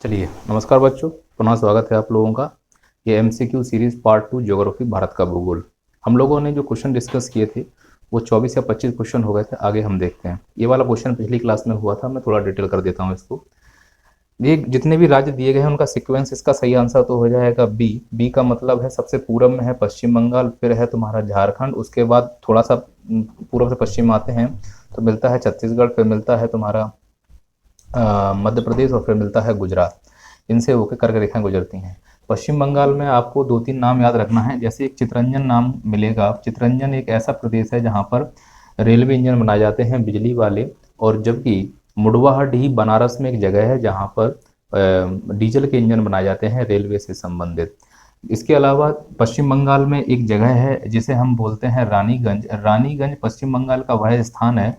चलिए, नमस्कार बच्चों। पुनः स्वागत है आप लोगों का। ये MCQ series part 2 geography Bharat का भूगोल। हम लोगों ने जो क्वेश्चन डिस्कस किए थे वो 24 या 25 क्वेश्चन हो गए थे। आगे हम देखते हैं। ये वाला क्वेश्चन पिछली क्लास में हुआ था, मैं थोड़ा डिटेल कर देता हूँ इसको। ये जितने भी राज्य दिए गए हैं उनका सीक्वेंस, इसका सही आंसर तो हो जाएगा बी। बी का मतलब है सबसे पूर्व में है पश्चिम बंगाल, फिर है तुम्हारा झारखंड, उसके बाद थोड़ा सा पूर्व से पश्चिम आते हैं तो मिलता है छत्तीसगढ़, फिर मिलता है तुम्हारा मध्य प्रदेश, और फिर मिलता है गुजरात। इनसे होकर कर्क रेखाएं गुजरती हैं। पश्चिम बंगाल में आपको दो तीन नाम याद रखना है। जैसे एक चितरंजन नाम मिलेगा। चितरंजन एक ऐसा प्रदेश है जहाँ पर रेलवे इंजन बनाए जाते हैं बिजली वाले, और जबकि मुडवाहडीह बनारस में एक जगह है जहाँ पर डीजल के इंजन बनाए जाते हैं रेलवे से संबंधित। इसके अलावा पश्चिम बंगाल में एक जगह है जिसे हम बोलते हैं रानीगंज। रानीगंज पश्चिम बंगाल का वह स्थान है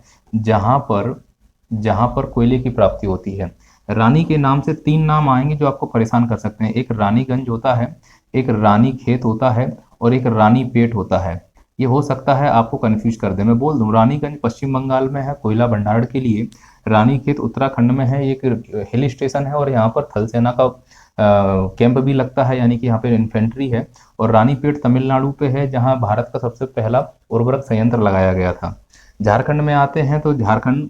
जहाँ पर कोयले की प्राप्ति होती है। रानी के नाम से तीन नाम आएंगे जो आपको परेशान कर सकते हैं। एक रानीगंज होता है, एक रानी खेत होता है, और एक रानी पेट होता है। ये हो सकता है आपको कंफ्यूज कर दे। मैं बोल दूं, रानीगंज पश्चिम बंगाल में है कोयला भंडारण के लिए। रानी खेत उत्तराखंड में है, एक हिल स्टेशन है और यहाँ पर थल सेना का कैंप भी लगता है, यानी कि यहाँ पे इन्फेंट्री है। और रानीपेट तमिलनाडु पे है जहाँ भारत का सबसे पहला उर्वरक संयंत्र लगाया गया था। झारखंड में आते हैं तो झारखंड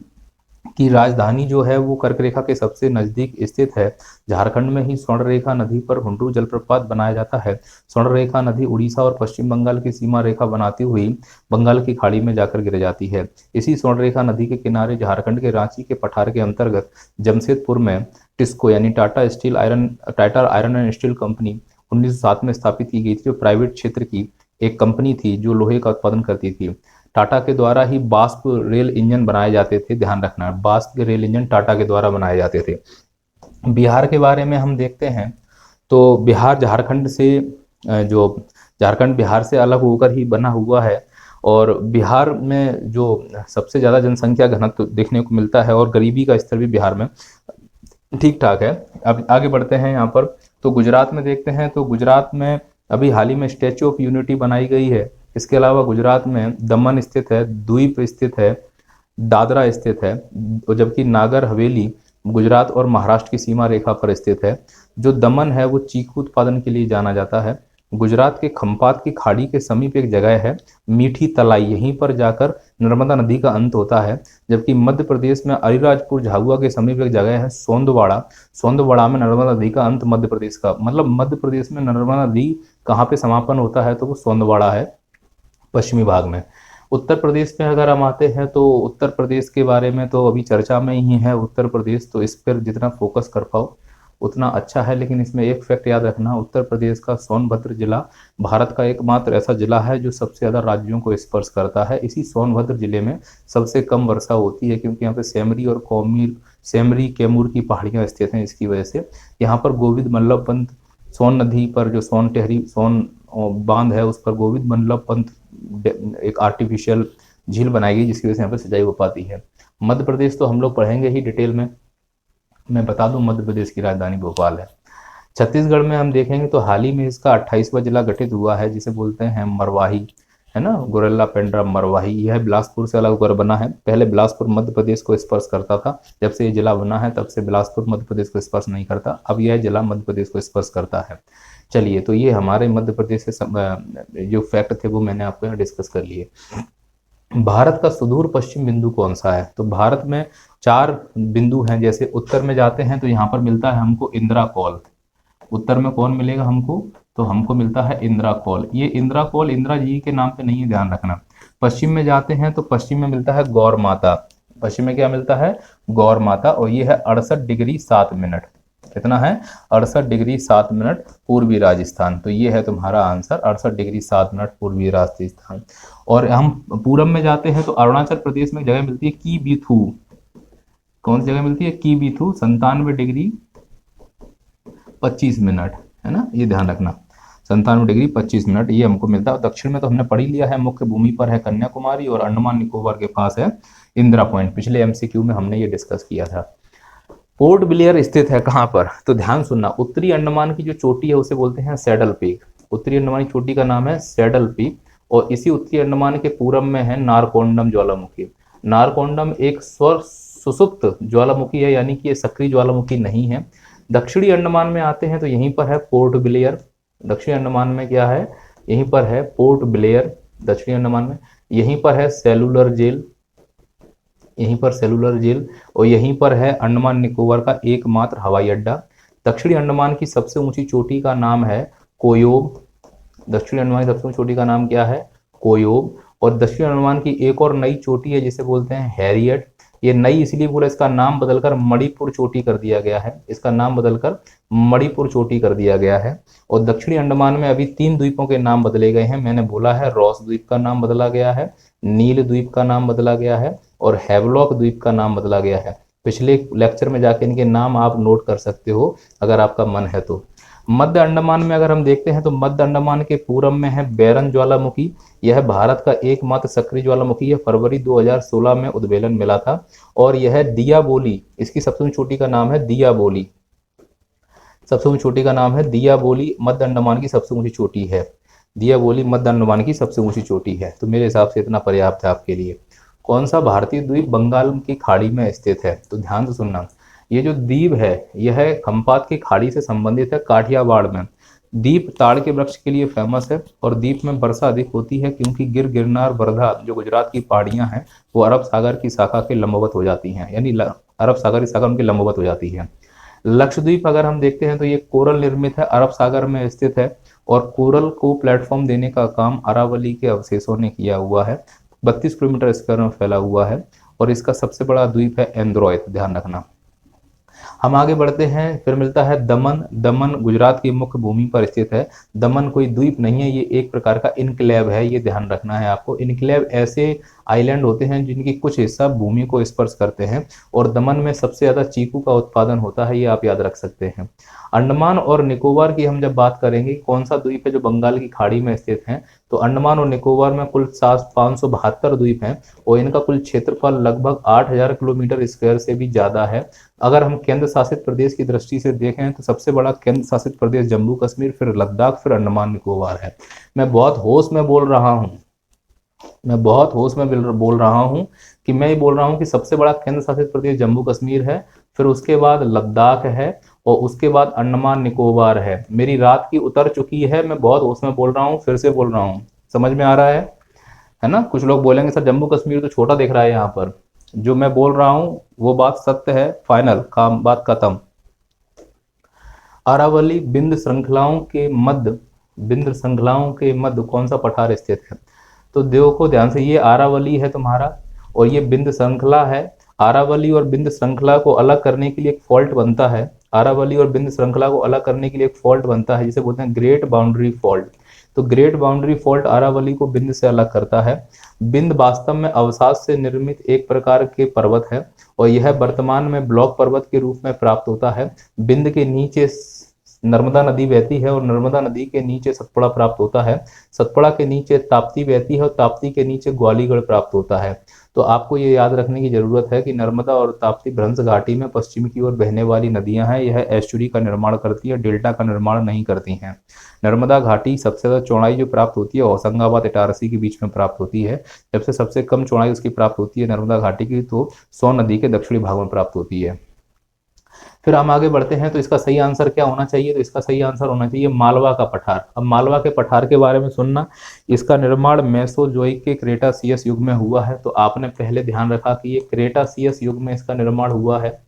की राजधानी जो है वो कर्क रेखा के सबसे नजदीक स्थित है। झारखंड में ही स्वर्ण रेखा नदी पर हुंडरू जलप्रपात बनाया जाता है। स्वर्ण रेखा नदी उड़ीसा और पश्चिम बंगाल की सीमा रेखा बनाती हुई बंगाल की खाड़ी में जाकर गिर जाती है। इसी स्वर्ण रेखा नदी के किनारे झारखंड के रांची के पठार के अंतर्गत जमशेदपुर में टिस्को यानी Tata iron and steel company 1907 में स्थापित की गई थी, जो प्राइवेट क्षेत्र की एक कंपनी थी जो लोहे का उत्पादन करती थी। टाटा के द्वारा ही बाष्प रेल इंजन बनाए जाते थे। ध्यान रखना, बाष्प के रेल इंजन टाटा के द्वारा बनाए जाते थे। बिहार के बारे में हम देखते हैं तो बिहार झारखंड से जो झारखंड बिहार से अलग होकर ही बना हुआ है। और बिहार में जो सबसे ज़्यादा जनसंख्या घनत्व देखने को मिलता है, और गरीबी का स्तर भी बिहार में ठीक ठाक है। अब आगे बढ़ते हैं यहाँ पर। तो गुजरात में देखते हैं तो गुजरात में अभी हाल ही में स्टैच्यू ऑफ यूनिटी बनाई गई है। इसके अलावा गुजरात में दमन स्थित है, द्वीप स्थित है, दादरा स्थित है, जबकि नागर हवेली गुजरात और महाराष्ट्र की सीमा रेखा पर स्थित है। जो दमन है वो चीकू उत्पादन के लिए जाना जाता है। गुजरात के खंपात की खाड़ी के समीप एक जगह है मीठी तलाई, यहीं पर जाकर नर्मदा नदी का अंत होता है। जबकि मध्य प्रदेश में अलीराजपुर झाबुआ के समीप एक जगह है सोंदवाड़ा। सोंदवाड़ा में नर्मदा नदी का अंत मध्य प्रदेश का, मतलब मध्य प्रदेश में नर्मदा नदी कहाँ पे समापन होता है तो वो सोंदवाड़ा है, पश्चिमी भाग में। उत्तर प्रदेश में अगर हम आते हैं तो उत्तर प्रदेश के बारे में तो अभी चर्चा में ही है उत्तर प्रदेश, तो इस पर जितना फोकस कर पाओ उतना अच्छा है। लेकिन इसमें एक फैक्ट याद रखना, उत्तर प्रदेश का सोनभद्र जिला भारत का एकमात्र ऐसा जिला है जो सबसे ज़्यादा राज्यों को स्पर्श करता है। इसी सोनभद्र जिले में सबसे कम वर्षा होती है, क्योंकि यहाँ पे सेमरी और कौमीर सेमरी कैमूर की पहाड़ियाँ स्थित हैं। इसकी वजह से यहाँ पर गोविंद बल्लभ पंत सोन नदी पर जो सोन टेहरी सोन बांध है उस पर गोविंद बल्लभ पंत एक आर्टिफिशियल झील बनाई गई, जिसकी वजह से यहाँ पर सिंचाई हो पाती है। मध्य प्रदेश तो हम लोग पढ़ेंगे ही डिटेल में। मैं बता दूं, मध्य प्रदेश की राजधानी भोपाल है। छत्तीसगढ़ में हम देखेंगे तो हाल ही में इसका 28वां जिला गठित हुआ है, जिसे बोलते हैं मरवाही, है ना, गोरेला पेंड्रा मरवाही। यह बिलासपुर से अलग होकर बना है। पहले बिलासपुर मध्य प्रदेश को स्पर्श करता था, जब से ये जिला बना है तब से बिलासपुर मध्य प्रदेश को स्पर्श नहीं करता। अब यह जिला मध्य प्रदेश को स्पर्श करता है। चलिए, तो ये हमारे मध्य प्रदेश से जो फैक्ट थे वो मैंने आपको यहाँ डिस्कस कर लिए। भारत का सुदूर पश्चिम बिंदु कौन सा है? तो भारत में 4 बिंदु हैं। जैसे उत्तर में जाते हैं तो यहाँ पर मिलता है हमको इंदिरा कौल। उत्तर में कौन मिलेगा हमको? तो हमको मिलता है इंदिरा कौल। ये इंदिरा कौल इंदिरा जी के नाम पे नहीं है, ध्यान रखना। पश्चिम में जाते हैं तो पश्चिम में मिलता है गौर माता। पश्चिम में क्या मिलता है? गौर माता, और ये है 68 डिग्री 7 मिनट। कितना है? 68 डिग्री 7 मिनट पूर्वी राजस्थान। तो ये है तुम्हारा आंसर, 68 डिग्री 7 मिनट पूर्वी राजस्थान। और हम पूरब में जाते हैं तो अरुणाचल प्रदेश में जगह मिलती है की बीथू। कौन सी जगह मिलती है? की बीथू, 97 डिग्री 25 मिनट, है ना, ये ध्यान रखना। 97 डिग्री 25 मिनट ये हमको मिलता है। दक्षिण में तो हमने पढ़ ही लिया है, मुख्य भूमि पर है कन्याकुमारी, और अंडमान निकोबार के पास है इंदिरा पॉइंट। पिछले एमसीक्यू में हमने ये डिस्कस किया था। पोर्ट ब्लेयर स्थित है कहाँ पर? तो ध्यान सुनना, उत्तरी अंडमान की जो चोटी है उसे बोलते हैं सैडल पीक। उत्तरी अंडमान की चोटी का नाम है सैडल पीक, और इसी उत्तरी अंडमान के पूरब में है नारकोंडम ज्वालामुखी। नारकोंडम एक स्वर सुसुप्त ज्वालामुखी है, यानी कि ये सक्रिय ज्वालामुखी नहीं है। दक्षिणी अंडमान में आते हैं तो यहीं पर है पोर्ट ब्लेयर। दक्षिणी अंडमान में क्या है, यहीं पर है पोर्ट ब्लेयर दक्षिणी अंडमान में। यहीं पर है सेलुलर जेल, यहीं पर सेलुलर जेल, और यहीं पर है अंडमान निकोबार का एकमात्र हवाई अड्डा। दक्षिणी अंडमान की सबसे ऊंची चोटी का नाम है कोयोब। दक्षिणी अंडमान की सबसे ऊंची चोटी का नाम क्या है, कोयोब। और दक्षिणी अंडमान की एक और नई चोटी है जिसे बोलते हैं हैरियट। ये नई इसलिए बोला, इसका नाम बदलकर मणिपुर चोटी कर दिया गया है, इसका नाम बदलकर मणिपुर चोटी कर दिया गया है। और दक्षिणी अंडमान में अभी 3 द्वीपों के नाम बदले गए हैं, मैंने बोला है रॉस द्वीप का नाम बदला गया है, नील द्वीप का नाम बदला गया है, और हैवलॉक द्वीप का नाम बदला गया है। पिछले लेक्चर में जाके इनके नाम आप नोट कर सकते हो अगर आपका मन है तो। मध्य अंडमान में अगर हम देखते हैं तो मध्य अंडमान के पूर्व में है बैरन ज्वालामुखी। यह भारत का एकमात्र सक्रिय ज्वालामुखी है, फरवरी 2016 में उद्वेलन मिला था। और यह दियाबोली, इसकी सबसे ऊंची चोटी का नाम है दियाबोली, सबसे ऊंची चोटी का नाम है दियाबोली, मध्य अंडमान की सबसे ऊंची चोटी है। दियाबोली मध्य अंडमान की सबसे ऊंची चोटी है। तो मेरे हिसाब से इतना पर्याप्त है आपके लिए। कौन सा भारतीय द्वीप बंगाल की खाड़ी में स्थित है, तो ध्यान से सुनना। ये जो द्वीप है यह खंपात की खाड़ी से संबंधित है, काठियावाड़ में। द्वीप ताड़ के वृक्ष के लिए फेमस है, और द्वीप में वर्षा अधिक होती है क्योंकि गिर गिरनार वर्धा जो गुजरात की पहाड़ियां हैं वो अरब सागर की शाखा के लंबवत हो जाती हैं, यानी अरब सागर की शाखा उनकी लंबवत हो जाती है। लक्षद्वीप अगर हम देखते हैं तो ये कोरल निर्मित है, अरब सागर में स्थित है, और कोरल को प्लेटफॉर्म देने का काम अरावली के अवशेषों ने किया हुआ है। 32 किलोमीटर स्क्वायर में फैला हुआ है, और इसका सबसे बड़ा द्वीप है एंड्रोइड, ध्यान रखना। हम आगे बढ़ते हैं, फिर मिलता है दमन। दमन गुजरात की मुख्य भूमि पर स्थित है। दमन कोई द्वीप नहीं है, ये एक प्रकार का इनक्लेव है, ये ध्यान रखना है आपको। इनक्लेव ऐसे आइलैंड होते हैं जिनकी कुछ हिस्सा भूमि को स्पर्श करते हैं, और दमन में सबसे ज्यादा चीकू का उत्पादन होता है, ये आप याद रख सकते हैं। अंडमान और निकोबार की हम जब बात करेंगे, कौन सा द्वीप है जो बंगाल की खाड़ी में स्थित है, तो अंडमान और निकोबार में कुल 572 द्वीप हैं, और इनका कुल क्षेत्रफल लगभग 8000 किलोमीटर स्क्वायर से भी ज्यादा है। अगर हम केंद्र शासित प्रदेश की दृष्टि से देखें तो सबसे बड़ा केंद्र शासित प्रदेश जम्मू कश्मीर, फिर लद्दाख, फिर अंडमान निकोबार है। मैं बहुत होश में बोल रहा हूँ, मैं बहुत होश में बोल रहा हूँ कि मैं ये बोल रहा हूँ कि सबसे बड़ा केंद्र शासित प्रदेश जम्मू कश्मीर है, फिर उसके बाद लद्दाख है, और उसके बाद अंडमान निकोबार है। मेरी रात की उतर चुकी है, मैं बहुत होश में बोल रहा हूँ, फिर से बोल रहा हूँ, समझ में आ रहा है ना। कुछ लोग बोलेंगे सर जम्मू कश्मीर तो छोटा दिख रहा है, यहाँ पर जो मैं बोल रहा हूँ वो बात सत्य है, फाइनल काम, बात खत्म। अरावली बिंद श्रृंखलाओं के मध्य कौन सा पठार स्थित है, तो देखो ध्यान से, ये अरावली है तुम्हारा, और ये बिंद श्रृंखला है। अरावली और बिंद श्रृंखला को अलग करने के लिए एक फॉल्ट बनता है, अरावली और बिंद श्रृंखला को अलग करने के लिए एक फॉल्ट बनता है जिसे बोलते हैं ग्रेट बाउंड्री फॉल्ट। तो ग्रेट बाउंड्री फॉल्ट अरावली को बिंद से अलग करता है। बिंद वास्तव में अवसाद से निर्मित एक प्रकार के पर्वत है, और यह वर्तमान में ब्लॉक पर्वत के रूप में प्राप्त होता है। बिंद के नीचे नर्मदा नदी बहती है, और नर्मदा नदी के नीचे सतपुड़ा प्राप्त होता है। सतपुड़ा के नीचे ताप्ती बहती है, और ताप्ती के नीचे ग्वालीगढ़ प्राप्त होता है। तो आपको ये याद रखने की जरूरत है कि नर्मदा और ताप्ती भ्रंश घाटी में पश्चिम की ओर बहने वाली नदियां हैं। यह एस्चुरी का निर्माण करती है, डेल्टा का निर्माण नहीं करती हैं। नर्मदा घाटी सबसे ज्यादा चौड़ाई जो प्राप्त होती है होशंगाबाद इटारसी के बीच में प्राप्त होती है, जबसे सबसे कम चौड़ाई उसकी प्राप्त होती है नर्मदा घाटी की, तो सोन नदी के दक्षिणी भाग में प्राप्त होती है। फिर हम आगे बढ़ते हैं, तो इसका सही आंसर क्या होना चाहिए, तो इसका सही आंसर होना चाहिए मालवा का पठार। अब मालवा के पठार के बारे में सुनना, इसका निर्माण मेसोजोइक के क्रेटासियस युग में हुआ है। तो आपने पहले ध्यान रखा कि ये क्रेटासियस युग में इसका निर्माण हुआ है।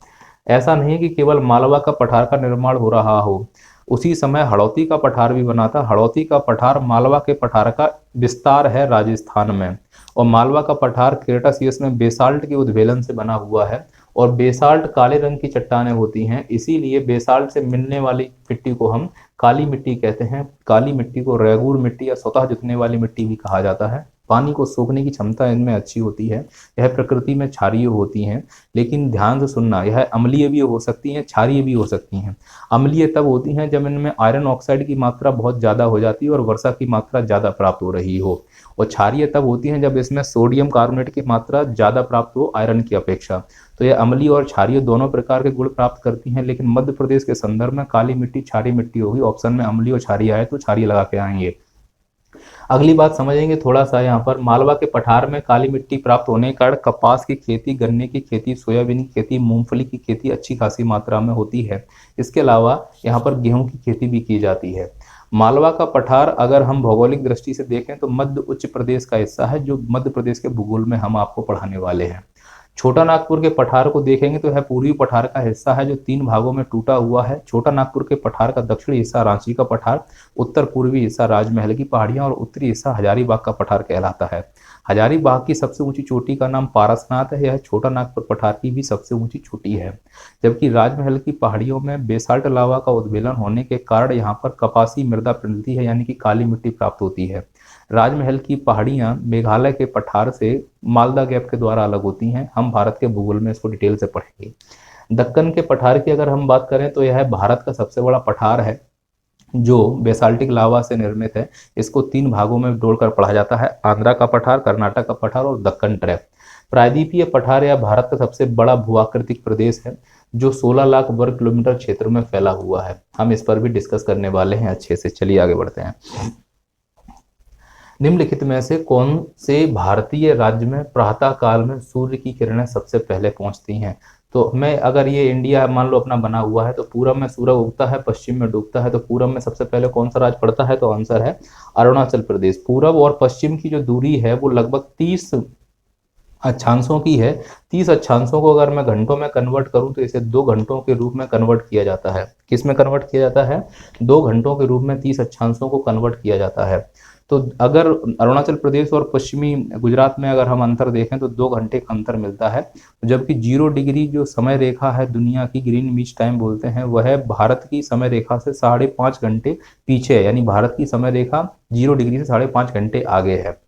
ऐसा नहीं कि केवल मालवा का पठार का निर्माण हो रहा हो, उसी समय हड़ौती का पठार भी बना था। हड़ौती का पठार मालवा के पठार का विस्तार है राजस्थान में, और मालवा का पठार क्रेटासियस में बेसाल्ट के उद्वेलन से बना हुआ है, और बेसाल्ट काले रंग की चट्टानें होती हैं, इसीलिए बेसाल्ट से मिलने वाली मिट्टी को हम काली मिट्टी कहते हैं। काली मिट्टी को रेगूर मिट्टी या स्वतः जुतने वाली मिट्टी भी कहा जाता है। पानी को सोखने की क्षमता इनमें अच्छी होती है। यह प्रकृति में क्षारीय होती हैं, लेकिन ध्यान से सुनना, यह अम्लीय भी हो सकती हैं, क्षारीय भी हो सकती हैं। अम्लीय तब होती हैं जब इनमें आयरन ऑक्साइड की मात्रा बहुत ज़्यादा हो जाती है और वर्षा की मात्रा ज़्यादा प्राप्त हो रही हो, और क्षारीय तब होती हैं जब इसमें सोडियम कार्बोनेट की मात्रा ज़्यादा प्राप्त हो आयरन की अपेक्षा। तो यह अम्लीय और क्षारीय दोनों प्रकार के गुण प्राप्त करती हैं, लेकिन मध्य प्रदेश के संदर्भ में काली मिट्टी क्षारीय मिट्टी होगी। ऑप्शन में अम्लीय और क्षारीय आए तो क्षारीय लगा के आएंगे। अगली बात समझेंगे थोड़ा सा यहाँ पर, मालवा के पठार में काली मिट्टी प्राप्त होने के कारण कपास की खेती, गन्ने की खेती, सोयाबीन की खेती, मूंगफली की खेती अच्छी खासी मात्रा में होती है। इसके अलावा यहाँ पर गेहूं की खेती भी की जाती है। मालवा का पठार अगर हम भौगोलिक दृष्टि से देखें तो मध्य उच्च प्रदेश का हिस्सा है, जो मध्य प्रदेश के भूगोल में हम आपको पढ़ाने वाले हैं। छोटा नागपुर के पठार को देखेंगे तो यह पूर्वी पठार का हिस्सा है, जो 3 भागों में टूटा हुआ है। छोटा नागपुर के पठार का दक्षिणी हिस्सा रांची का पठार, उत्तर पूर्वी हिस्सा राजमहल की पहाड़ियां और उत्तरी हिस्सा हजारीबाग का पठार कहलाता है। हजारीबाग की सबसे ऊंची चोटी का नाम पारसनाथ है, यह छोटा नागपुर पठार की भी सबसे ऊंची चोटी है। जबकि राजमहल की पहाड़ियों में बेसाल्ट लावा का उद्वेलन होने के कारण यहाँ पर कपासी मृदा मिलती है, यानी कि काली मिट्टी प्राप्त होती है। राजमहल की पहाड़ियां मेघालय के पठार से मालदा गैप के द्वारा अलग होती हैं। हम भारत के भूगोल में इसको डिटेल से पढ़ेंगे। दक्कन के पठार की अगर हम बात करें तो यह भारत का सबसे बड़ा पठार है, जो बेसाल्टिक लावा से निर्मित है। इसको 3 भागों में तोड़कर पढ़ा जाता है, आंध्रा का पठार, कर्नाटक का पठार और दक्कन ट्रैप। प्रायद्वीपीय पठार यह भारत का सबसे बड़ा भूआकृतिक प्रदेश है, जो 16 लाख वर्ग किलोमीटर क्षेत्र में फैला हुआ है। हम इस पर भी डिस्कस करने वाले हैं अच्छे से। चलिए आगे बढ़ते हैं। निम्नलिखित में से कौन से भारतीय राज्य में प्रातः काल में सूर्य की किरणें सबसे पहले पहुंचती हैं? तो मैं अगर ये इंडिया मान लो अपना बना हुआ है, तो पूरब में सूरज उगता है, पश्चिम में डूबता है, तो पूरब में सबसे पहले कौन सा राज्य पड़ता है? तो आंसर है अरुणाचल प्रदेश। पूरब और पश्चिम की जो दूरी है वो लगभग 30 अक्षांशों की है। 30 अक्षांशों को अगर मैं घंटों में कन्वर्ट करूं तो इसे 2 घंटों के रूप में कन्वर्ट किया जाता है। किस में कन्वर्ट किया जाता है? 2 घंटों के रूप में 30 अक्षांशों को कन्वर्ट किया जाता है। तो अगर अरुणाचल प्रदेश और पश्चिमी गुजरात में अगर हम अंतर देखें तो 2 घंटे का अंतर मिलता है। जबकि 0 डिग्री जो समय रेखा है दुनिया की, ग्रीनविच टाइम बोलते हैं, वह भारत की समय रेखा से 5.5 घंटे पीछे है। यानी भारत की समय रेखा 0 डिग्री से 5.5 घंटे आगे है।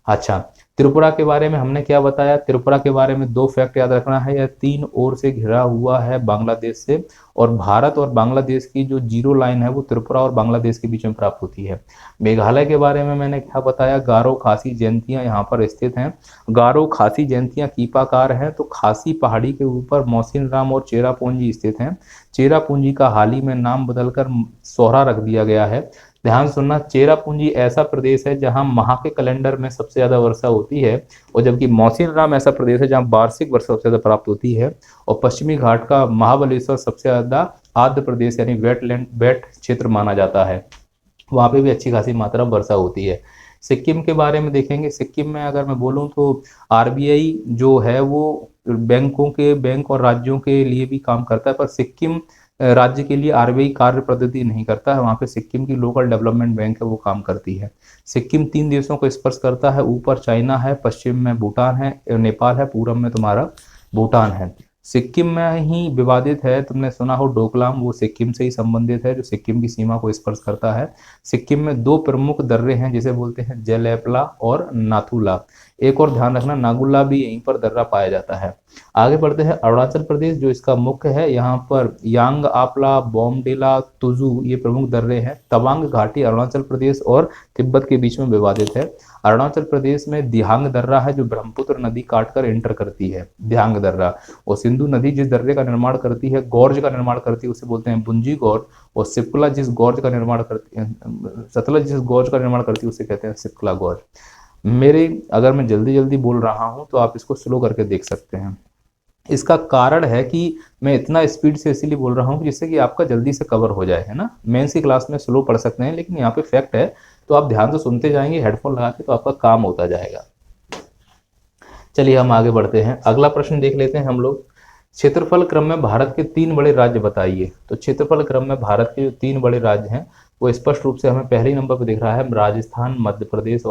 अच्छा, त्रिपुरा के बारे में हमने क्या बताया? त्रिपुरा के बारे में 2 फैक्ट याद रखना है। यह 3 ओर से घिरा हुआ है बांग्लादेश से, और भारत और बांग्लादेश की जो जीरो लाइन है वो त्रिपुरा और बांग्लादेश के बीच में प्राप्त होती है। मेघालय के बारे में मैंने क्या बताया? गारो खासी जयंतियां यहाँ पर स्थित हैं। गारो खासी जयंतियां कीपाकार हैं। तो खासी पहाड़ी के ऊपर मौसिनराम और चेरापूंजी स्थित हैं। चेरापूंजी का हाल ही में नाम बदलकर सोहरा रख दिया गया है। ध्यान सुनना, चेरापूंजी ऐसा प्रदेश है जहां माह के कैलेंडर में सबसे ज्यादा वर्षा होती है, और जबकि मौसिनराम ऐसा प्रदेश है जहां वार्षिक वर्षा सबसे ज्यादा प्राप्त होती है। और पश्चिमी घाट का महाबलेश्वर सबसे ज्यादा आर्द्र प्रदेश यानी वेट क्षेत्र माना जाता है। वहां पे भी अच्छी खासी मात्रा में वर्षा होती है। सिक्किम के बारे में देखेंगे। सिक्किम में अगर मैं बोलूं तो आरबीआई जो है वो बैंक और राज्यों के लिए भी काम करता है, पर सिक्किम राज्य के लिए आरबीआई कार्य पद्धति नहीं करता है। वहाँ पे सिक्किम की लोकल डेवलपमेंट बैंक है, वो काम करती है। सिक्किम 3 देशों को स्पर्श करता है। ऊपर चाइना है, पश्चिम में भूटान है, नेपाल है, पूरब में तुम्हारा भूटान है। सिक्किम में ही विवादित है, तुमने सुना हो डोकलाम, वो सिक्किम से ही संबंधित है, जो सिक्किम की सीमा को स्पर्श करता है। सिक्किम में 2 प्रमुख दर्रे हैं जिसे बोलते हैं जेलेपला और नाथुला। एक और ध्यान रखना, नागुला भी यहीं पर दर्रा पाया जाता है। आगे बढ़ते हैं। अरुणाचल प्रदेश जो इसका मुख्य है, यहाँ पर यांग आपला, बोमडिला, तुजू ये प्रमुख दर्रे हैं। तवांग घाटी अरुणाचल प्रदेश और तिब्बत के बीच में विवादित है। अरुणाचल प्रदेश में दिहांग दर्रा है जो ब्रह्मपुत्र नदी काटकर एंटर करती है, दिहांग दर्रा। और सिंधु नदी जिस दर्रे का निर्माण करती है, गॉर्ज का निर्माण करती है, उसे बोलते हैं बुंजी गौर। और सिप्ला जिस गॉर्ज का निर्माण करती है, सतलज जिस गॉर्ज का निर्माण करती है उसे कहते हैं सिप्ला गॉर्ज। अगर मैं जल्दी जल्दी बोल रहा हूं तो आप इसको स्लो करके देख सकते हैं। इसका कारण है कि मैं इतना स्पीड से इसीलिए बोल रहा हूँ जिससे कि आपका जल्दी से कवर हो जाए, है ना। मेंस की क्लास में स्लो पढ़ सकते हैं, लेकिन यहाँ पे फैक्ट है तो आप ध्यान से सुनते जाएंगे हेडफोन लगा के, तो आपका काम होता जाएगा। चलिए हम आगे बढ़ते हैं। अगला प्रश्न देख लेते हैं हम लोग। क्षेत्रफल क्रम में भारत के 3 बड़े राज्य बताइए। तो क्षेत्रफल क्रम में भारत के जो 3 बड़े राज्य हैं वो स्पष्ट रूप से हमें पहले नंबर पर दिख रहा है, राजस्थान, मध्य प्रदेश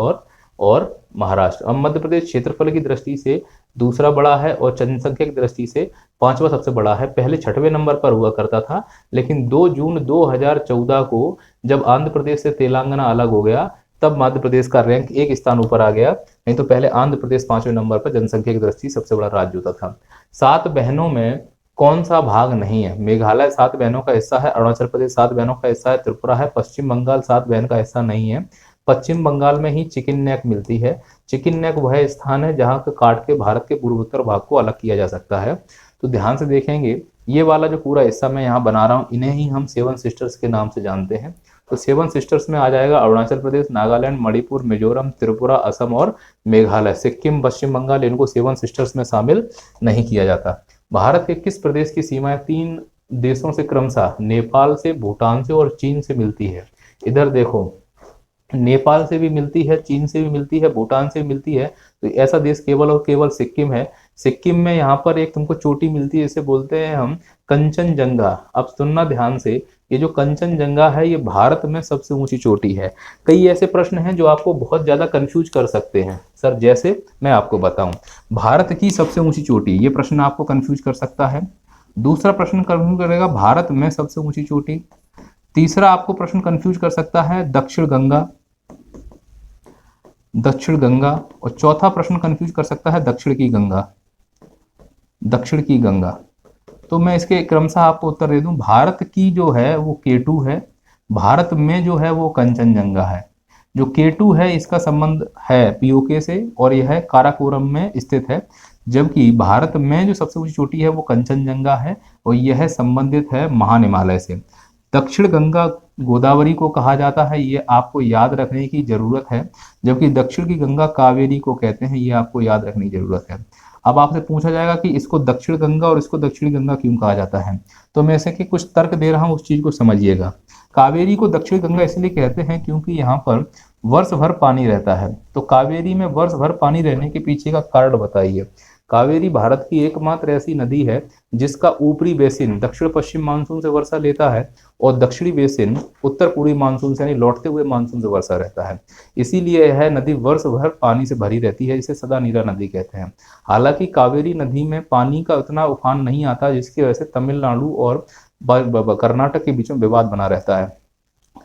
और महाराष्ट्र। अब मध्य प्रदेश क्षेत्रफल की दृष्टि से दूसरा बड़ा है और जनसंख्या की दृष्टि से 5वां सबसे बड़ा है। पहले 6वें नंबर पर हुआ करता था, लेकिन 2 जून 2014 को जब आंध्र प्रदेश से तेलंगाना अलग हो गया तब मध्य प्रदेश का रैंक 1 स्थान ऊपर आ गया। नहीं तो पहले आंध्र प्रदेश 5वें नंबर पर जनसंख्या की दृष्टि सबसे बड़ा राज्य होता था। 7 बहनों में कौन सा भाग नहीं है? मेघालय 7 बहनों का हिस्सा है, अरुणाचल प्रदेश 7 बहनों का हिस्सा है, त्रिपुरा है, पश्चिम बंगाल 7 बहन का हिस्सा नहीं है। पश्चिम बंगाल में ही चिकन नेक मिलती है। चिकन नेक वह स्थान है जहां काट के भारत के पूर्वोत्तर भाग को अलग किया जा सकता है। तो ध्यान से देखेंगे, ये वाला जो पूरा हिस्सा मैं यहाँ बना रहा हूँ इन्हें ही हम 7 सिस्टर्स के नाम से जानते हैं। तो सेवन सिस्टर्स में आ जाएगा अरुणाचल प्रदेश, नागालैंड, मणिपुर, मिजोरम, त्रिपुरा, असम और मेघालय। सिक्किम, पश्चिम बंगाल, इनको सेवन सिस्टर्स में शामिल नहीं किया जाता। भारत के किस प्रदेश की सीमाएं तीन देशों से क्रमशः नेपाल से, भूटान से और चीन से मिलती है? इधर देखो, नेपाल से भी मिलती है, चीन से भी मिलती है, भूटान से भी मिलती है। तो ऐसा देश केवल और केवल सिक्किम है। सिक्किम में यहाँ पर एक तुमको चोटी मिलती है, इसे बोलते हैं हम कंचनजंगा। अब सुनना ध्यान से, ये जो कंचनजंगा है ये भारत में सबसे ऊंची चोटी है। कई ऐसे प्रश्न हैं जो आपको बहुत ज्यादा कंफ्यूज कर सकते हैं सर, जैसे मैं आपको बताऊं, भारत की सबसे ऊंची चोटी, ये प्रश्न आपको कंफ्यूज कर सकता है। दूसरा प्रश्न कंफ्यूज करेगा भारत में सबसे ऊंची चोटी। तीसरा आपको प्रश्न कंफ्यूज कर सकता है दक्षिण गंगा, दक्षिण गंगा। और चौथा प्रश्न कंफ्यूज कर सकता है दक्षिण की गंगा, दक्षिण की गंगा। तो मैं इसके क्रमशः आपको उत्तर दे दूं, भारत की जो है वो केटू है, भारत में जो है वो कंचनजंगा है। जो केटू है इसका संबंध है पीओके से और यह काराकोरम में स्थित है, जबकि भारत में जो सबसे ऊंची चोटी है वो कंचनजंगा है और यह संबंधित है महान हिमालय से। दक्षिण गंगा गोदावरी को कहा जाता है, ये आपको याद रखने की जरूरत है, जबकि दक्षिण की गंगा कावेरी को कहते हैं, ये आपको याद रखने की जरूरत है। अब आपसे पूछा जाएगा कि इसको दक्षिण गंगा और इसको दक्षिणी गंगा क्यों कहा जाता है, तो मैं ऐसे कि कुछ तर्क दे रहा हूं, उस चीज को समझिएगा। कावेरी को दक्षिण गंगा इसलिए कहते हैं क्योंकि यहाँ पर वर्ष भर पानी रहता है। तो कावेरी में वर्ष भर पानी रहने के पीछे का कारण बताइए। कावेरी भारत की एकमात्र ऐसी नदी है जिसका ऊपरी बेसिन दक्षिण पश्चिम मानसून से वर्षा लेता है और दक्षिणी बेसिन उत्तर पूर्वी मानसून से यानी लौटते हुए मानसून से वर्षा रहता है। इसीलिए यह नदी वर्ष भर पानी से भरी रहती है, जिसे सदा नीरा नदी कहते हैं। हालांकि कावेरी नदी में पानी का उतना उफान नहीं आता, जिसकी वजह से तमिलनाडु और कर्नाटक के बीच में विवाद बना रहता है।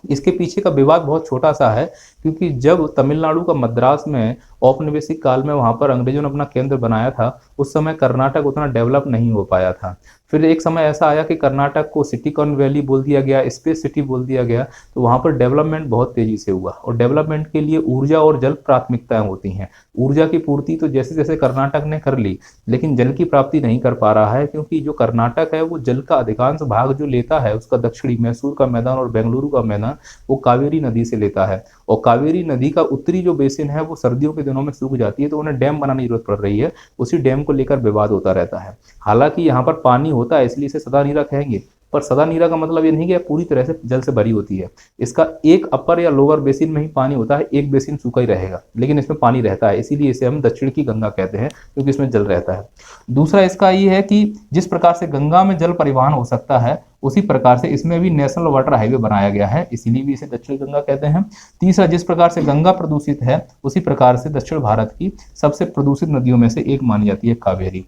इसके पीछे का विवाद बहुत छोटा सा है, क्योंकि जब तमिलनाडु का मद्रास में औपनिवेशिक काल में वहां पर अंग्रेजों ने अपना केंद्र बनाया था, उस समय कर्नाटक उतना डेवलप नहीं हो पाया था। फिर एक समय ऐसा आया कि कर्नाटक को सिटिकॉन वैली बोल दिया गया, स्पेस सिटी बोल दिया गया, तो वहां पर डेवलपमेंट बहुत तेजी से हुआ और डेवलपमेंट के लिए ऊर्जा और जल प्राथमिकताएं होती हैं। ऊर्जा की पूर्ति तो जैसे जैसे कर्नाटक ने कर ली, लेकिन जल की प्राप्ति नहीं कर पा रहा है, क्योंकि जो कर्नाटक है वो जल का अधिकांश भाग जो लेता है, उसका दक्षिणी मैसूर का मैदान और बेंगलुरु का मैदान वो कावेरी नदी से लेता है। और कावेरी नदी का उत्तरी जो बेसिन है वो सर्दियों के दिनों में सूख जाती है, तो उन्हें डैम बनाने की जरूरत पड़ रही है। उसी डैम को लेकर विवाद होता रहता है। हालांकि यहाँ पर पानी होता है, इसलिए इसे सदा नीरा कहेंगे, पर सदा नीरा का मतलब ये नहीं कि पूरी तरह से जल से भरी होती है। इसका एक अपर या लोअर बेसिन में ही पानी होता है, एक बेसिन सूखा ही रहेगा, लेकिन इसमें पानी रहता है, इसीलिए इसे हम दक्षिण की गंगा कहते हैं, क्योंकि इसमें जल रहता है। दूसरा इसका ये है कि जिस प्रकार से गंगा में जल परिवहन हो सकता है, उसी प्रकार से इसमें भी नेशनल वाटर हाईवे बनाया गया है, इसीलिए भी इसे दक्षिण गंगा कहते हैं। तीसरा, जिस प्रकार से गंगा प्रदूषित है, उसी प्रकार से दक्षिण भारत की सबसे प्रदूषित नदियों में से एक मानी जाती है कावेरी,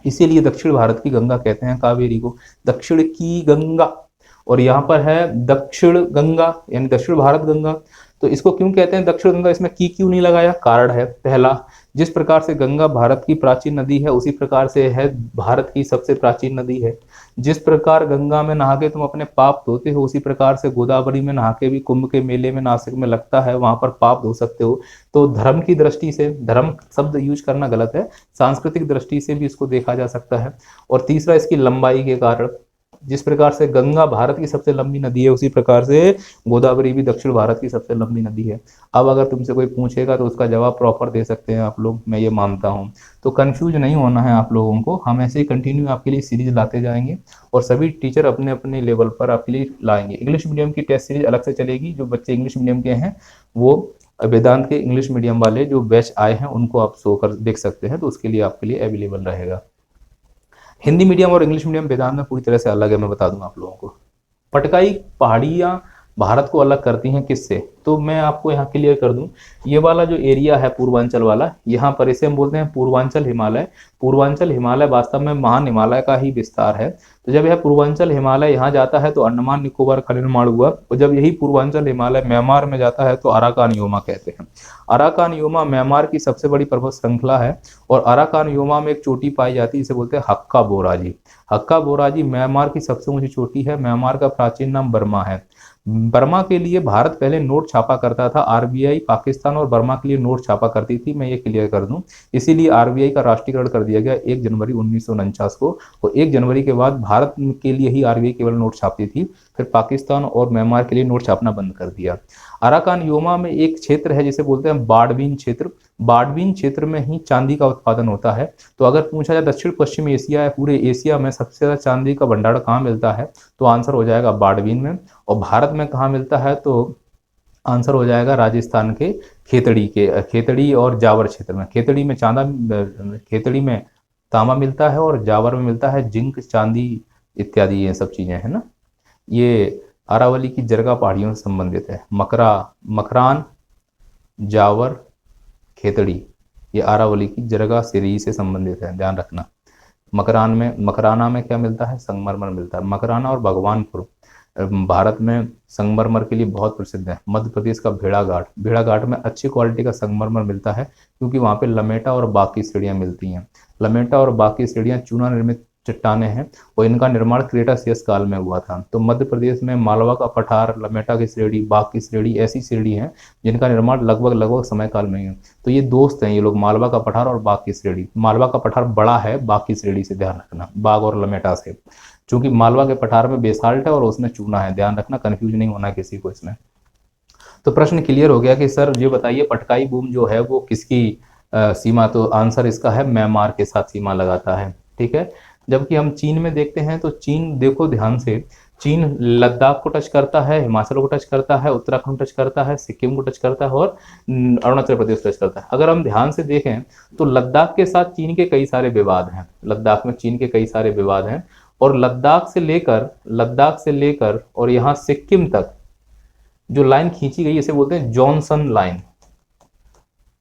इसीलिए दक्षिण भारत की गंगा कहते हैं कावेरी को, दक्षिण की गंगा। और यहाँ पर है दक्षिण गंगा यानी दक्षिण भारत गंगा। तो इसको क्यों कहते हैं दक्षिण गंगा, इसमें की क्यों नहीं लगाया? कारण है, पहला, जिस प्रकार से गंगा भारत की प्राचीन नदी है, उसी प्रकार से है भारत की सबसे प्राचीन नदी है। जिस प्रकार गंगा में नहा के तुम अपने पाप धोते हो, उसी प्रकार से गोदावरी में नहा के भी कुंभ के मेले में नासिक में लगता है, वहां पर पाप धो सकते हो। तो धर्म की दृष्टि से, धर्म शब्द यूज करना गलत है, सांस्कृतिक दृष्टि से भी इसको देखा जा सकता है। और तीसरा, इसकी लंबाई के कारण, जिस प्रकार से गंगा भारत की सबसे लंबी नदी है, उसी प्रकार से गोदावरी भी दक्षिण भारत की सबसे लंबी नदी है। अब अगर तुमसे कोई पूछेगा तो उसका जवाब प्रॉपर दे सकते हैं आप लोग, मैं ये मानता हूँ। तो कंफ्यूज नहीं होना है आप लोगों को, हम ऐसे ही कंटिन्यू आपके लिए सीरीज लाते जाएंगे और सभी टीचर अपने अपने लेवल पर आपके लिए लाएंगे। इंग्लिश मीडियम की टेस्ट सीरीज अलग से चलेगी, जो बच्चे इंग्लिश मीडियम के हैं वो वेदांत के इंग्लिश मीडियम वाले जो बैच आए हैं उनको आप शो कर देख सकते हैं, तो उसके लिए आपके लिए अवेलेबल रहेगा। हिंदी मीडियम और इंग्लिश मीडियम वेदांत में पूरी तरह से अलग है, मैं बता दूंगा आप लोगों को। पटकाई पहाड़ियां भारत को अलग करती हैं किससे, तो मैं आपको यहाँ क्लियर कर दूं, ये वाला जो एरिया है पूर्वांचल वाला, यहाँ पर इसे हम बोलते हैं पूर्वांचल हिमालय। पूर्वांचल हिमालय वास्तव में महान हिमालय का ही विस्तार है। तो जब यह पूर्वांचल हिमालय यहाँ जाता है तो अंडमान निकोबार का निर्माण हुआ, और जब यही पूर्वांचल हिमालय म्यांमार में जाता है तो अराकान योमा कहते हैं। अराकान योमा म्यांमार की सबसे बड़ी पर्वत श्रृंखला है, और अराकान योमा में एक चोटी पाई जाती है, इसे बोलते हैं हक्का बोराजी। हक्का बोराजी म्यांमार की सबसे ऊंची चोटी है। म्यांमार का प्राचीन नाम बर्मा है। बर्मा के लिए भारत पहले नोट छापा करता था। आरबीआई पाकिस्तान और बर्मा के लिए नोट छापा करती थी, मैं ये क्लियर कर दूं। इसीलिए आरबीआई का राष्ट्रीयकरण कर दिया गया 1 जनवरी 1949 को, और 1 जनवरी के बाद भारत के लिए ही आरबीआई केवल नोट छापती थी, फिर पाकिस्तान और म्यांमार के लिए नोट छापना बंद कर दिया। अराकान योमा में एक क्षेत्र है जिसे बोलते हैं बाडवीन क्षेत्र। बाडवीन क्षेत्र में ही चांदी का उत्पादन होता है। तो अगर पूछा जाए दक्षिण पश्चिम एशिया है, पूरे एशिया में सबसे ज्यादा चांदी का भंडार कहाँ मिलता है, तो आंसर हो जाएगा बाडवीन में। और भारत में कहाँ मिलता है, तो आंसर हो जाएगा राजस्थान के खेतड़ी और जावर क्षेत्र में। खेतड़ी में तांबा मिलता है और जावर में मिलता है जिंक, चांदी इत्यादि, ये सब चीजें हैं ना। ये अरावली की जरगा पहाड़ियों से संबंधित है। मकरान, जावर, खेतड़ी, ये अरावली की जरगा सीरीज से संबंधित है, ध्यान रखना। मकराना में क्या मिलता है, संगमरमर मिलता है। मकराना और भगवानपुर भारत में संगमरमर के लिए बहुत प्रसिद्ध है। मध्य प्रदेश का भेड़ाघाट में अच्छी क्वालिटी का संगमरमर मिलता है, क्योंकि वहाँ पे लमेटा और बाकी सीढ़ियाँ मिलती हैं। लमेटा और बाकी सीढ़ियाँ चूना निर्मित चट्टाने हैं और इनका निर्माण क्रेटासियस काल में हुआ था। तो मध्य प्रदेश में मालवा का पठार, लमेटा की श्रेणी, बाघ की श्रेणी, ऐसी श्रेणी है जिनका निर्माण लगभग समय काल में है। तो ये दोस्त हैं ये लोग, मालवा का पठार और बाघ की श्रेणी। मालवा का पठार बड़ा है बाघ की श्रेणी से, ध्यान रखना, बाघ और लमेटा से, क्योंकि मालवा के पठार में बेसाल्ट है और उसमें चूना है, ध्यान रखना, कंफ्यूज नहीं होना किसी को इसमें। तो प्रश्न क्लियर हो गया कि सर ये बताइए पटकाई बूम जो है वो किसकी सीमा, तो आंसर इसका है म्यांमार के साथ सीमा लगाता है। ठीक है, जबकि हम चीन में देखते हैं तो चीन देखो ध्यान से, चीन लद्दाख को टच करता है, हिमाचल को टच करता है, उत्तराखंड टच करता है, सिक्किम को टच करता है और अरुणाचल प्रदेश टच करता है। अगर हम ध्यान से देखें तो लद्दाख के साथ चीन के कई सारे विवाद हैं, लद्दाख में चीन के कई सारे विवाद हैं, और लद्दाख से लेकर और यहाँ सिक्किम तक जो लाइन खींची गई इसे बोलते हैं जॉनसन लाइन,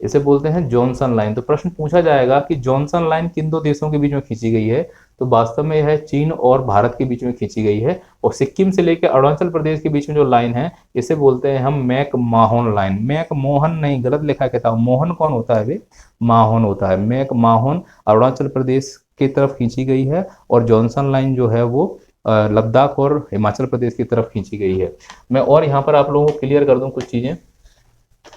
इसे बोलते हैं जॉनसन लाइन। तो प्रश्न पूछा जाएगा कि जॉनसन लाइन किन दो देशों के बीच में खींची गई है, तो वास्तव में यह है चीन और भारत के बीच में खींची गई है। और सिक्किम से लेकर अरुणाचल प्रदेश के बीच में जो लाइन है इसे बोलते हैं हम मैकमाहोन लाइन। मैकमोहन नहीं, गलत लिखा है किताब, मोहन कौन होता है वे, माहोन होता है। मैकमाहोन अरुणाचल प्रदेश की तरफ खींची गई है और जॉनसन लाइन जो है वो लद्दाख और हिमाचल प्रदेश की तरफ खींची गई है। मैं और यहाँ पर आप लोगों को क्लियर कर दूं कुछ चीजें,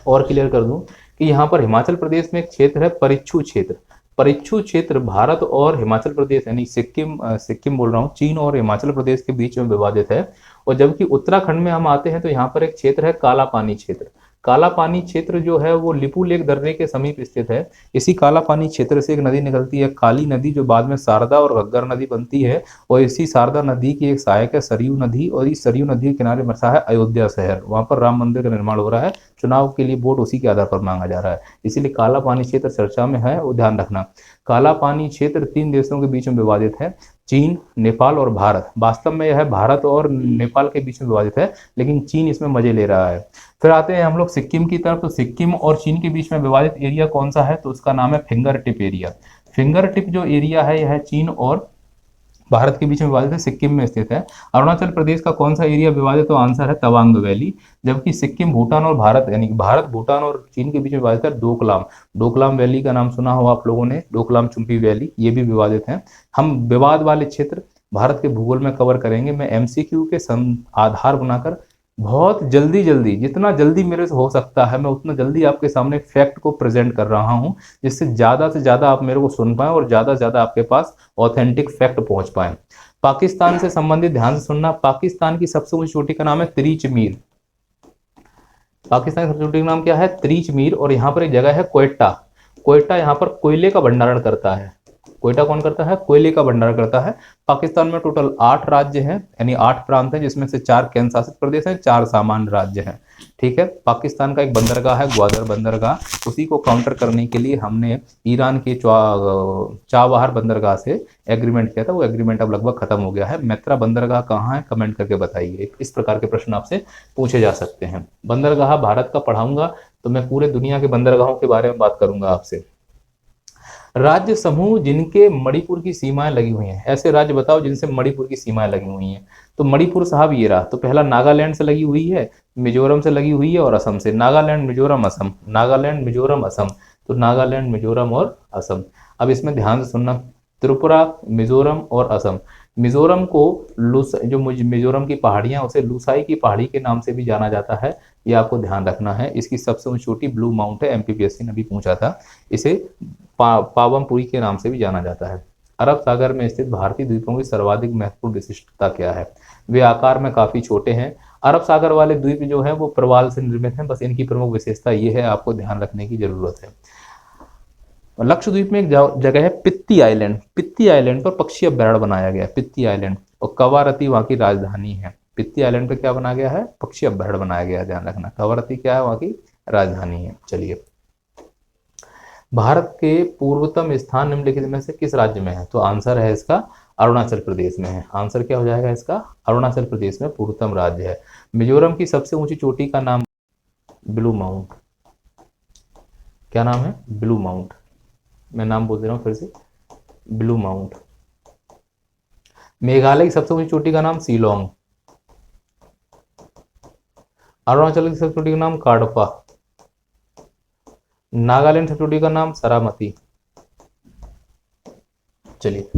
और क्लियर कर दूं कि यहाँ पर हिमाचल प्रदेश में एक क्षेत्र है परिच्छू क्षेत्र। परिच्छू क्षेत्र भारत और हिमाचल प्रदेश यानी सिक्किम बोल रहा हूँ, चीन और हिमाचल प्रदेश के बीच में विवादित है। और जबकि उत्तराखंड में हम आते हैं तो यहाँ पर एक क्षेत्र है काला पानी क्षेत्र। काला पानी क्षेत्र जो है वो लिपू लेक दर्रे के समीप स्थित है। इसी काला पानी क्षेत्र से एक नदी निकलती है, काली नदी, जो बाद में शारदा और घग्गर नदी बनती है। और इसी शारदा नदी की एक सहायक है सरयू नदी, और इस सरयू नदी के किनारे बसा है अयोध्या शहर। वहां पर राम मंदिर का निर्माण हो रहा है, चुनाव के लिए वोट उसी के आधार पर मांगा जा रहा है, इसीलिए काला पानी क्षेत्र चर्चा में है, वो ध्यान रखना। काला पानी क्षेत्र 3 देशों के बीच में विवादित है, चीन, नेपाल और भारत। वास्तव में यह भारत और नेपाल के बीच में विवादित है, लेकिन चीन इसमें मजे ले रहा है। फिर आते हैं हम लोग सिक्किम की तरफ। तो सिक्किम और चीन के बीच में विवादित एरिया कौन सा है, तो उसका नाम है finger tip area. Finger tip जो एरिया है यह चीन और भारत के बीच में विवादित है, सिक्किम में स्थित है। अरुणाचल प्रदेश का कौन सा एरिया विवादित, तो आंसर है तवांग वैली। जबकि सिक्किम, भूटान और भारत यानी भारत, भूटान और चीन के बीच में विवादित है डोकलाम वैली का नाम सुना हो आप लोगों ने, डोकलाम चुम्पी वैली, ये भी विवादित है। हम विवाद वाले क्षेत्र भारत के भूगोल में कवर करेंगे। मैं एमसीक्यू के आधार बनाकर बहुत जल्दी जितना जल्दी मेरे से हो सकता है मैं उतना जल्दी आपके सामने फैक्ट को प्रेजेंट कर रहा हूं, जिससे ज्यादा से ज्यादा आप मेरे को सुन पाएं और ज्यादा से ज्यादा आपके पास ऑथेंटिक फैक्ट पहुंच पाए। पाकिस्तान से संबंधित ध्यान से सुनना, पाकिस्तान की सबसे ऊंची चोटी का नाम है त्रिच मीर। पाकिस्तान की सबसे ऊंची का नाम क्या है, त्रिच मीर। और यहाँ पर एक जगह है कोयटा यहाँ पर कोयले का भंडारण करता है। कोयटा कौन करता है, कोयले का भंडारण करता है। पाकिस्तान में टोटल 8 राज्य हैं, यानी 8 प्रांत हैं, जिसमें से 4 केंद्र शासित प्रदेश हैं, 4 सामान्य राज्य हैं। ठीक है, पाकिस्तान का एक बंदरगाह है ग्वादर बंदरगाह, उसी को काउंटर करने के लिए हमने ईरान के चाबहार बंदरगाह से एग्रीमेंट किया था। वो एग्रीमेंट अब लगभग खत्म हो गया है। मैत्रा बंदरगाह कहाँ है, कमेंट करके बताइए। इस प्रकार के प्रश्न आपसे पूछे जा सकते हैं। बंदरगाह भारत का पढ़ाऊंगा तो मैं पूरे दुनिया के बंदरगाहों के बारे में बात करूंगा आपसे। राज्य समूह जिनके मणिपुर की सीमाएं लगी हुई हैं, ऐसे राज्य बताओ जिनसे मणिपुर की सीमाएं लगी हुई हैं। तो मणिपुर साहब ये रहा। तो पहला नागालैंड से लगी हुई है, मिजोरम से लगी हुई है और असम से। नागालैंड, मिजोरम, असम, नागालैंड, मिजोरम, असम। तो नागालैंड, मिजोरम और असम। अब इसमें ध्यान से सुनना, त्रिपुरा, मिजोरम और असम। मिजोरम को मिजोरम की पहाड़ियां, उसे लुसाई की पहाड़ी के नाम से भी जाना जाता है, ये आपको ध्यान रखना है। इसकी सबसे ऊंची चोटी ब्लू माउंट है, एमपीपीएससी ने भी पूछा था। इसे पावमपुरी के नाम से भी जाना जाता है। अरब सागर में स्थित भारतीय द्वीपों की सर्वाधिक महत्वपूर्ण विशिष्टता क्या है? वे आकार में काफी छोटे हैं। अरब सागर वाले द्वीप जो है वो प्रवाल से निर्मित हैं, बस इनकी प्रमुख विशेषता ये है, आपको ध्यान रखने की जरूरत है। लक्षद्वीप में एक जगह है पित्ती आइलैंड। पित्ती आइलैंड पर पक्षी अभ्यारण्य बनाया गया है, पित्ती आइलैंड, और कवारती वहाँ की राजधानी है। पित्ती आइलैंड पे क्या बनाया गया है? पक्षी अभ्यारण्य बनाया गया है, ध्यान रखना। कवारती क्या है? वहाँ की राजधानी है। चलिए, भारत के पूर्वतम स्थान निम्नलिखित में से किस राज्य में है? तो आंसर है इसका अरुणाचल प्रदेश में है। आंसर क्या हो जाएगा इसका? अरुणाचल प्रदेश में पूर्वतम राज्य है। मिजोरम की सबसे ऊंची चोटी का नाम ब्लू माउंट। क्या नाम है? Blue mount. मैं नाम बोल दे रहा हूँ फिर से, ब्लू माउंट। मेघालय की सबसे ऊंची चोटी का नाम शिलोंग। अरुणाचल की सबसे चोटी का नाम काडपा। नागालैंड सबसे चोटी का नाम सरामती। चलिए,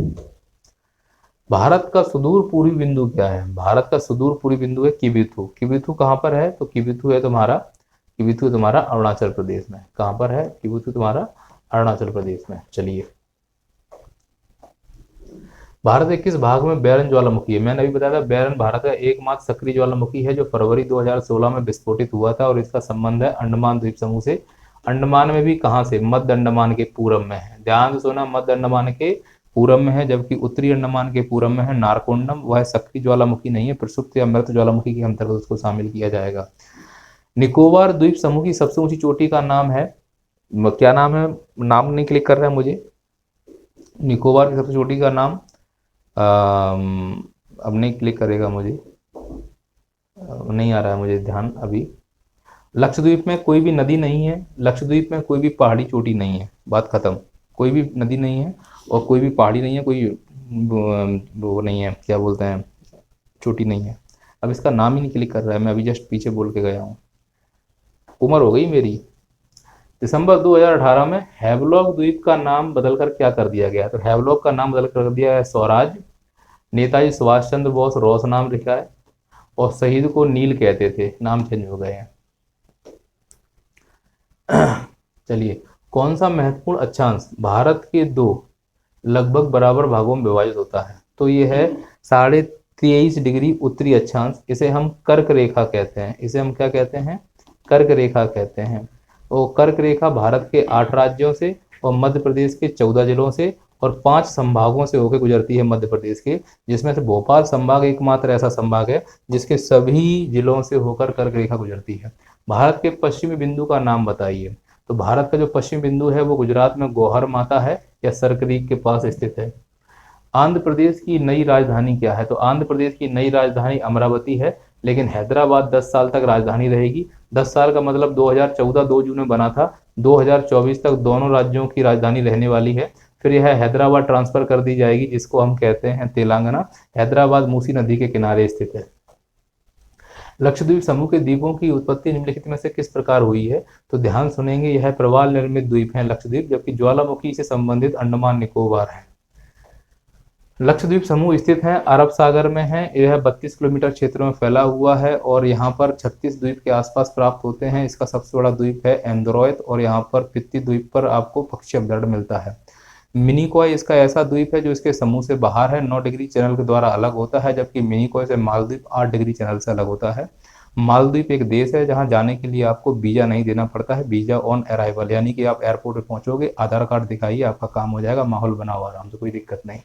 भारत का सुदूर पूर्वी बिंदु क्या है? भारत का सुदूर पूर्वी बिंदु है किबिथु। किबिथु कहाँ पर है? तो किबिथु है तुम्हारा अरुणाचल प्रदेश में। कहाँ पर है किबिथु? तुम्हारा अरुणाचल प्रदेश में। चलिए, भारत के किस भाग में बैरन ज्वालामुखी है? मैंने अभी बताया था, बैरन भारत का एकमात्र सक्रिय ज्वालामुखी है जो फरवरी 2016 में विस्फोटित हुआ था, और इसका संबंध है अंडमान द्वीप समूह से। अंडमान में भी कहाँ से? मध्य अंडमान के पूरब में है। ध्यान से सुना, मध्य अंडमान के पूरब में है, जबकि उत्तरी अंडमान के पूरब में है नारकोंडम। वह सक्रिय ज्वालामुखी नहीं है, प्रसुप्त या मृत ज्वालामुखी के अंतर्गत उसको शामिल किया जाएगा। निकोबार द्वीप समूह की सबसे ऊंची चोटी का नाम है, क्या नाम है? नाम नहीं क्लिक कर रहा है मुझे। निकोबार की सबसे चोटी का नाम अब नहीं क्लिक करेगा मुझे, नहीं आ रहा है मुझे ध्यान अभी। लक्षद्वीप में कोई भी नदी नहीं है, लक्षद्वीप में कोई भी पहाड़ी चोटी नहीं है, बात खत्म। कोई भी नदी नहीं है और कोई भी पहाड़ी नहीं है, कोई वो नहीं है, क्या बोलते हैं, चोटी नहीं है। अब इसका नाम ही नहीं क्लिक कर रहा है, मैं अभी जस्ट पीछे बोल के गया हूँ, उम्र हो गई मेरी। दिसंबर 2018 में हैवलॉक द्वीप का नाम बदलकर क्या कर दिया गया? तो हैवलॉक का नाम बदल कर दिया है स्वराज। नेताजी सुभाष चंद्र बोस रोस नाम लिखा है, और शहीद को नील कहते थे, नाम चेंज हो गए हैं। चलिए, कौन सा महत्वपूर्ण अक्षांश भारत के दो लगभग बराबर भागों में विभाजित होता है? तो ये है 23.5 डिग्री उत्तरी अक्षांश। इसे हम कर्क रेखा कहते हैं। इसे हम क्या कहते हैं? कर्क रेखा कहते हैं। और कर्क रेखा भारत के 8 राज्यों से और मध्य प्रदेश के 14 जिलों से और 5 संभागों से होकर गुजरती है मध्य प्रदेश के, जिसमें से भोपाल संभाग एकमात्र ऐसा संभाग है जिसके सभी जिलों से होकर कर्क रेखा गुजरती है। भारत के पश्चिमी बिंदु का नाम बताइए। तो भारत का जो पश्चिमी बिंदु है वो गुजरात में गौहर माता है या सरक्रीक के पास स्थित है। आंध्र प्रदेश की नई राजधानी क्या है? तो आंध्र प्रदेश की नई राजधानी अमरावती है, लेकिन हैदराबाद 10 साल तक राजधानी रहेगी। 10 साल का मतलब 2014 2 जून में बना था, 2024 तक दोनों राज्यों की राजधानी रहने वाली है। फिर यह हैदराबाद ट्रांसफर कर दी जाएगी, जिसको हम कहते हैं तेलंगाना। हैदराबाद मूसी नदी के किनारे स्थित है। लक्षद्वीप समूह के द्वीपों की उत्पत्ति निम्नलिखित में से किस प्रकार हुई है? तो ध्यान सुनेंगे, यह प्रवाल निर्मित द्वीप है लक्षद्वीप, जबकि ज्वालामुखी से संबंधित अंडमान निकोबार है। लक्षद्वीप समूह स्थित है अरब सागर में है। यह 32 किलोमीटर क्षेत्र में फैला हुआ है और यहाँ पर 36 द्वीप के आसपास प्राप्त होते हैं। इसका सबसे बड़ा द्वीप है एंद्रोयत, और यहाँ पर पित्ती द्वीप पर आपको पक्षी अभ्यारण्य मिलता है। मिनिकॉय इसका ऐसा द्वीप है जो इसके समूह से बाहर है, 9 डिग्री चैनल के द्वारा अलग होता है, जबकि मिनिकॉय से मालदीव 8 डिग्री चैनल से अलग होता है। मालदीव एक देश है जहां जाने के लिए आपको वीजा नहीं देना पड़ता है, वीजा ऑन अराइवल, यानी कि आप एयरपोर्ट पे पहुंचोगे, आधार कार्ड दिखाइए, आपका काम हो जाएगा, माहौल बना हुआ आराम से, कोई दिक्कत नहीं।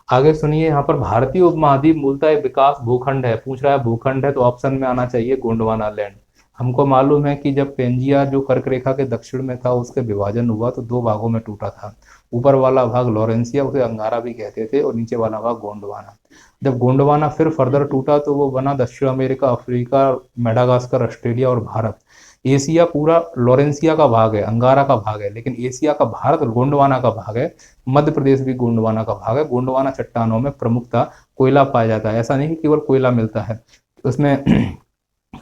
आगे सुनिए, यहाँ पर भारतीय उपमहाद्वीप मूलतः एक विकास भूखंड है। पूछ रहा है भूखंड है तो ऑप्शन में आना चाहिए गोंडवाना लैंड। हमको मालूम है कि जब पेंजिया जो कर्क रेखा के दक्षिण में था उसके विभाजन हुआ तो 2 भागों में टूटा था। ऊपर वाला भाग लॉरेंसिया, उसे अंगारा भी कहते थे, और नीचे वाला भाग गोंडवाना। जब गोंडवाना फिर फर्दर टूटा तो वो बना दक्षिण अमेरिका, अफ्रीका, मेडागास्कर, ऑस्ट्रेलिया और भारत। एशिया पूरा लॉरेंसिया का भाग है, अंगारा का भाग है, लेकिन एशिया का भारत गोंडवाना का भाग है। मध्य प्रदेश भी गोंडवाना का भाग है। गोंडवाना चट्टानों में प्रमुखता कोयला पाया जाता है। ऐसा नहीं कि केवल कोयला मिलता है, उसमें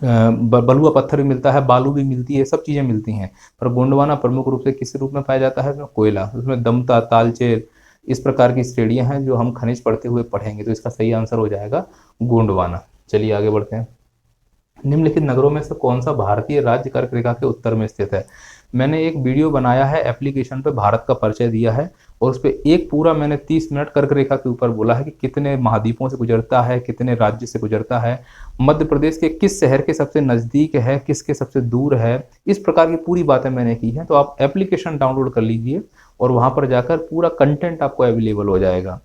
बलुआ पत्थर भी मिलता है, बालू भी मिलती है, सब चीजें मिलती हैं। पर गोंडवाना प्रमुख रूप से किस रूप में पाया जाता है? उसमें कोयला, उसमें दमता, तालचेर, इस प्रकार की श्रेणियां हैं जो हम खनिज पढ़ते हुए पढ़ेंगे, तो इसका सही आंसर हो जाएगा गोंडवाना। चलिए आगे बढ़ते हैं। निम्नलिखित नगरों में से कौन सा भारतीय राज्य कर्क रेखा के उत्तर में स्थित है? मैंने एक वीडियो बनाया है, एप्लीकेशन पे भारत का परिचय दिया है, और उस पर एक पूरा मैंने 30 मिनट कर्क रेखा के ऊपर बोला है कि कितने महाद्वीपों से गुजरता है, कितने राज्य से गुजरता है, मध्य प्रदेश के किस शहर के सबसे नज़दीक है, किसके सबसे दूर है, इस प्रकार की पूरी बातें मैंने की हैं। तो आप एप्लीकेशन डाउनलोड कर लीजिए और वहाँ पर जाकर पूरा कंटेंट आपको अवेलेबल हो जाएगा।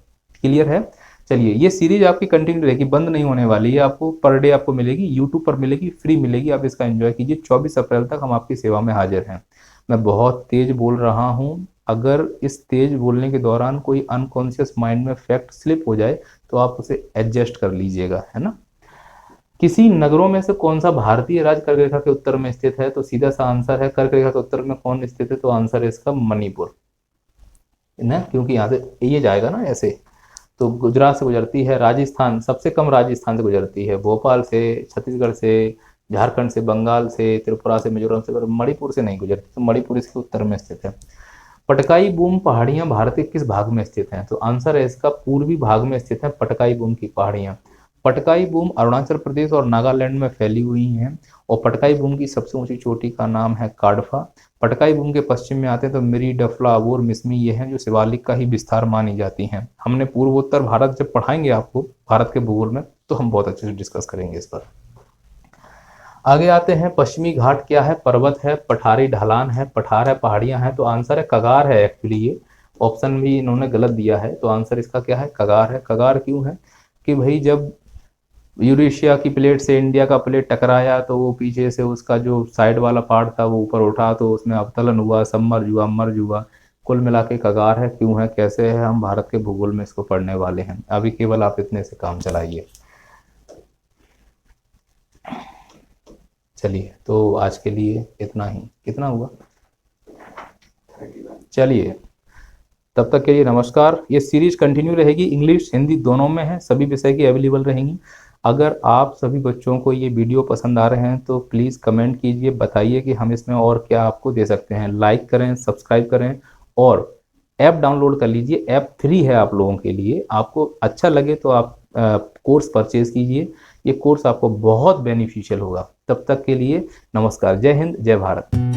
क्लियर है? चलिए, ये सीरीज आपकी कंटिन्यू रहेगी, बंद नहीं होने वाली है। आपको पर डे आपको मिलेगी, यूट्यूब पर मिलेगी, फ्री मिलेगी, आप इसका एंजॉय कीजिए। 24 अप्रैल तक हम आपकी सेवा में हाजिर हैं। मैं बहुत तेज बोल रहा हूँ, अगर इस तेज बोलने के दौरान कोई अनकॉन्शियस माइंड में फैक्ट स्लिप हो जाए तो आप उसे एडजस्ट कर लीजिएगा, है ना। किसी नगरों में से कौन सा भारतीय राज्य कर्क रेखा के उत्तर में स्थित है? तो सीधा सा आंसर है, कर्क रेखा के उत्तर में कौन स्थित है, तो आंसर है इसका मणिपुर, ना, क्योंकि यहाँ से ये जाएगा ना ऐसे। तो गुजरात से गुजरती है, राजस्थान सबसे कम राजस्थान से गुजरती है, भोपाल से, छत्तीसगढ़ से, झारखंड से, बंगाल से, त्रिपुरा से, मिजोरम से, पर मणिपुर से नहीं गुजरती, तो मणिपुर इसके उत्तर में स्थित है। पटकाई बूम पहाड़ियां भारत के किस भाग में स्थित हैं? तो आंसर है इसका पूर्वी भाग में स्थित है पटकाई बूम की पहाड़ियां। पटकाई बूम अरुणाचल प्रदेश और नागालैंड में फैली हुई हैं, और पटकाई बूम की सबसे ऊंची चोटी का नाम है काडफा। पटकाई बूम के पश्चिम में आते हैं तो मिरी, डफला, अबोर, मिसमी, ये हैं जो शिवालिक का ही विस्तार मानी जाती हैं। हमने पूर्वोत्तर भारत जब पढ़ाएंगे आपको भारत के भूगोल में, तो हम बहुत अच्छे से डिस्कस करेंगे इस पर। आगे आते हैं, पश्चिमी घाट क्या है? पर्वत है, पठारी ढलान है, पठार है, पहाड़ियां हैं, तो आंसर है कगार है। एक्चुअली ये ऑप्शन भी इन्होंने गलत दिया है, तो आंसर इसका क्या है? कगार है। कगार क्यों है? कि भाई जब यूरेशिया की प्लेट से इंडिया का प्लेट टकराया तो वो पीछे से उसका जो साइड वाला पार्ट था वो ऊपर उठा, तो उसमें अवतलन हुआ, सबमर्ज हुआ, मर्ज हुआ। कुल मिला के कगार है। क्यों है, कैसे है, हम भारत के भूगोल में इसको पढ़ने वाले हैं। अभी केवल आप इतने से काम चलाइए। चलिए, तो आज के लिए इतना ही। कितना हुआ? चलिए, तब तक के लिए नमस्कार। ये सीरीज कंटिन्यू रहेगी, इंग्लिश हिंदी दोनों में है, सभी विषय की अवेलेबल रहेंगी। अगर आप सभी बच्चों को ये वीडियो पसंद आ रहे हैं तो प्लीज़ कमेंट कीजिए, बताइए कि हम इसमें और क्या आपको दे सकते हैं। लाइक करें, सब्सक्राइब करें, और ऐप डाउनलोड कर लीजिए। ऐप फ्री है आप लोगों के लिए, आपको अच्छा लगे तो आप कोर्स परचेज कीजिए। ये कोर्स आपको बहुत बेनिफिशियल होगा। तब तक के लिए नमस्कार। जय हिंद, जय भारत।